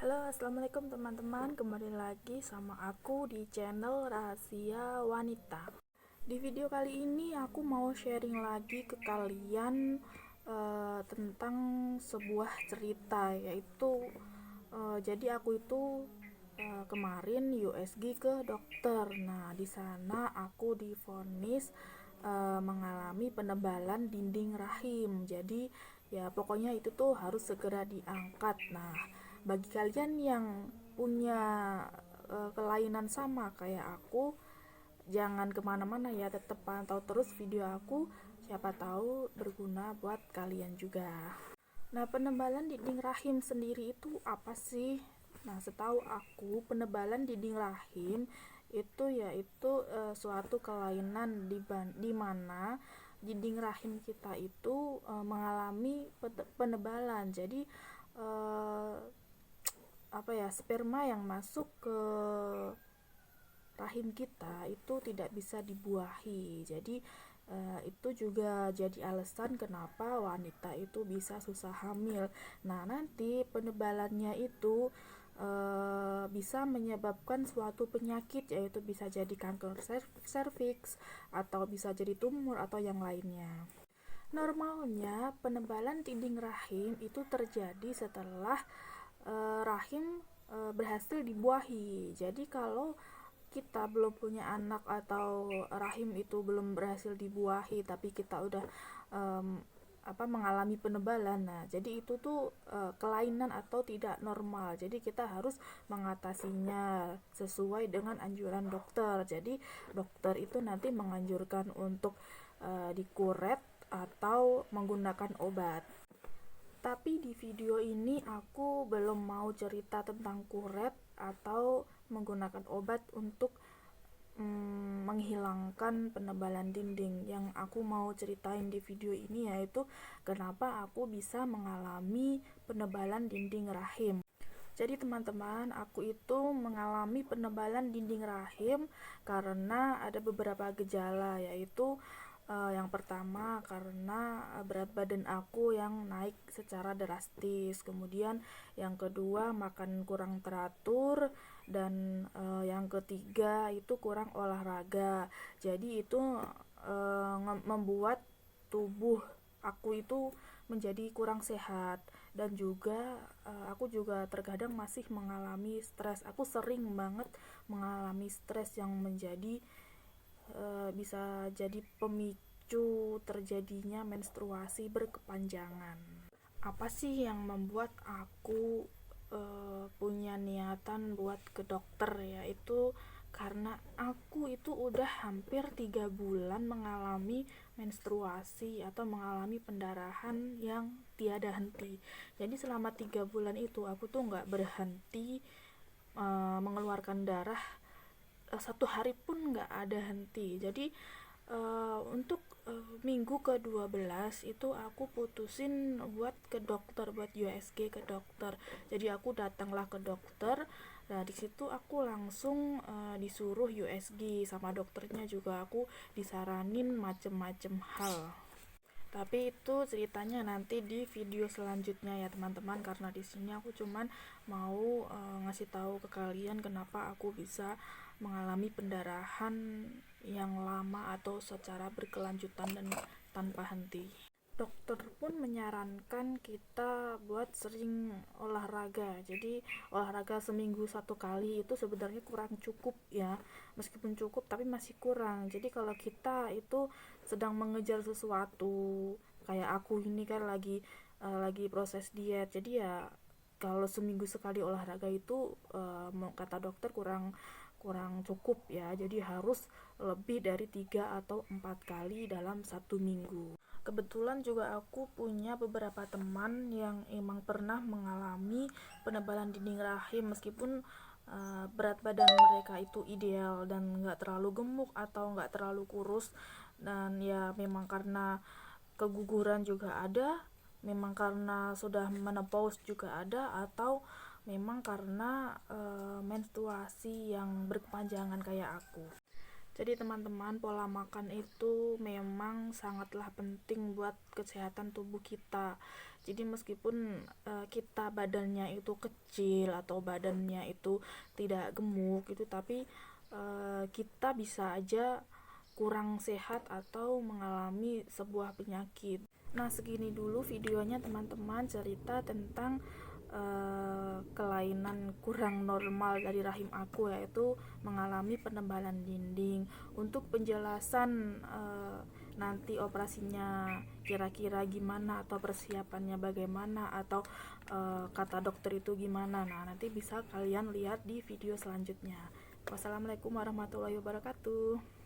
Halo, assalamualaikum teman-teman. Kembali lagi sama aku di channel Rahasia Wanita. Di video kali ini aku mau sharing lagi ke kalian tentang sebuah cerita, yaitu jadi aku itu kemarin USG ke dokter. Nah, di sana aku divonis mengalami penebalan dinding rahim. Jadi ya pokoknya itu tuh harus segera diangkat. Nah, bagi kalian yang punya kelainan sama kayak aku, jangan kemana-mana ya, tetap pantau terus video aku, siapa tahu berguna buat kalian juga. Nah, penebalan dinding rahim sendiri itu apa sih? Nah, setahu aku penebalan dinding rahim itu yaitu suatu kelainan di mana dinding rahim kita itu mengalami penebalan. Jadi uh, sperma yang masuk ke rahim kita itu tidak bisa dibuahi. Jadi itu juga jadi alasan kenapa wanita itu bisa susah hamil. Nah, nanti penebalannya itu bisa menyebabkan suatu penyakit, yaitu bisa jadi kanker serviks atau bisa jadi tumor atau yang lainnya. Normalnya penebalan dinding rahim itu terjadi setelah rahim berhasil dibuahi. Jadi kalau kita belum punya anak atau rahim itu belum berhasil dibuahi tapi kita udah mengalami penebalan, nah jadi itu tuh kelainan atau tidak normal. Jadi kita harus mengatasinya sesuai dengan anjuran dokter. Jadi dokter itu nanti menganjurkan untuk dikuret atau menggunakan obat. Tapi di video ini aku belum mau cerita tentang kuret atau menggunakan obat untuk menghilangkan penebalan dinding. Yang aku mau ceritain di video ini yaitu kenapa aku bisa mengalami penebalan dinding rahim. Jadi teman-teman, aku itu mengalami penebalan dinding rahim karena ada beberapa gejala, yaitu yang pertama karena berat badan aku yang naik secara drastis. Kemudian yang kedua makan kurang teratur, dan yang ketiga itu kurang olahraga. Jadi itu membuat tubuh aku itu menjadi kurang sehat. Dan juga aku juga terkadang masih mengalami stres. Aku sering banget mengalami stres yang menjadi bisa jadi pemicu terjadinya menstruasi berkepanjangan. Apa sih yang membuat aku punya niatan buat ke dokter? Yaitu karena aku itu udah hampir 3 bulan mengalami menstruasi atau mengalami pendarahan yang tiada henti. Jadi selama 3 bulan itu aku tuh gak berhenti mengeluarkan darah, satu hari pun nggak ada henti. Jadi untuk minggu ke-12 itu aku putusin buat ke dokter, buat USG ke dokter. Jadi aku datanglah ke dokter. Nah, di situ aku langsung disuruh USG, sama dokternya juga aku disaranin macem-macem hal. Tapi itu ceritanya nanti di video selanjutnya ya teman-teman, karena di sini aku cuman mau ngasih tahu ke kalian kenapa aku bisa mengalami pendarahan yang lama atau secara berkelanjutan dan tanpa henti. Dokter pun menyarankan kita buat sering olahraga. Jadi olahraga seminggu 1 kali itu sebenarnya kurang cukup ya. Meskipun cukup tapi masih kurang. Jadi kalau kita itu sedang mengejar sesuatu, kayak aku ini kan lagi proses diet. Jadi ya kalau seminggu sekali olahraga itu kata dokter kurang cukup ya. Jadi harus lebih dari 3 atau 4 kali dalam 1 minggu. Kebetulan juga aku punya beberapa teman yang emang pernah mengalami penebalan dinding rahim, meskipun berat badan mereka itu ideal dan nggak terlalu gemuk atau nggak terlalu kurus. Dan ya memang karena keguguran juga ada, memang karena sudah menopause juga ada, atau memang karena menstruasi yang berkepanjangan kayak aku. Jadi teman-teman, pola makan itu memang sangatlah penting buat kesehatan tubuh kita. Jadi meskipun kita badannya itu kecil atau badannya itu tidak gemuk gitu, tapi kita bisa aja kurang sehat atau mengalami sebuah penyakit. Nah, segini dulu videonya teman-teman, cerita tentang kelainan kurang normal dari rahim aku, yaitu mengalami penebalan dinding. Untuk penjelasan nanti operasinya kira-kira gimana atau persiapannya bagaimana atau kata dokter itu gimana, nah nanti bisa kalian lihat di video selanjutnya. Wassalamualaikum warahmatullahi wabarakatuh.